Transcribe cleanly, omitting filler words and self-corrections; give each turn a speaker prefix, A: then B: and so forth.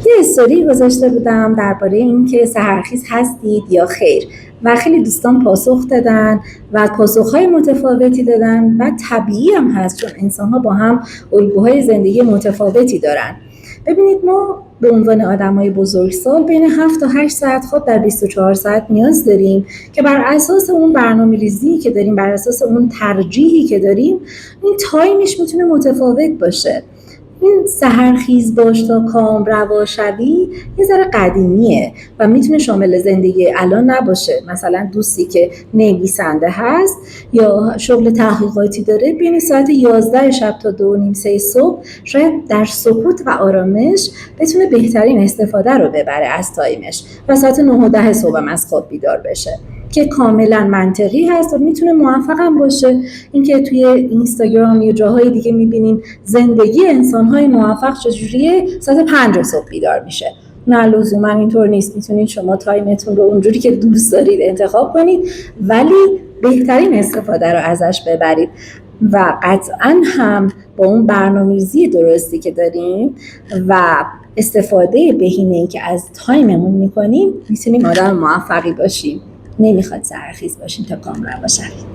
A: یه استوری گذاشته بودم درباره این که سحرخیز هستید یا خیر و خیلی دوستان پاسخ دادن و پاسخهای متفاوتی دادن و طبیعی هم هست چون انسان‌ها با هم الگوهای زندگی متفاوتی دارن. ببینید ما به عنوان آدمای بزرگسال بین 7 تا 8 ساعت خواب در 24 ساعت نیاز داریم که بر اساس اون برنامه‌ریزی که داریم، بر اساس اون ترجیحی که داریم، این تایمش میتونه متفاوت باشه. این سحرخیز باش تا کام روا شوی یه ذره قدیمیه و میتونه شامل زندگی الان نباشه. مثلا دوستی که نویسنده هست یا شغل تحقیقاتی داره بین ساعت 11 شب تا 2:30 صبح شاید در سکوت و آرامش بتونه بهترین استفاده رو ببره از تایمش و ساعت 9 و 10 صبح هم از خواب بیدار بشه که کاملا منطقی هست و میتونه موفق هم باشه. اینکه توی اینستاگرام یا جاهای دیگه میبینیم زندگی انسان‌های موفق چجوریه، ساعت 5 صبح بیدار میشه. نه لزوما اینطور نیست، میتونید شما تایمتون رو اونجوری که دوست دارید انتخاب کنید ولی بهترین استفاده رو ازش ببرید و قطعا هم با اون برنامه‌ریزی درستی که داریم و استفاده بهینه‌ای که از تایممون میکنیم میتونیم آدم موفقی باشیم. نمیخواد سحرخیز باشین تا کام روا شوید.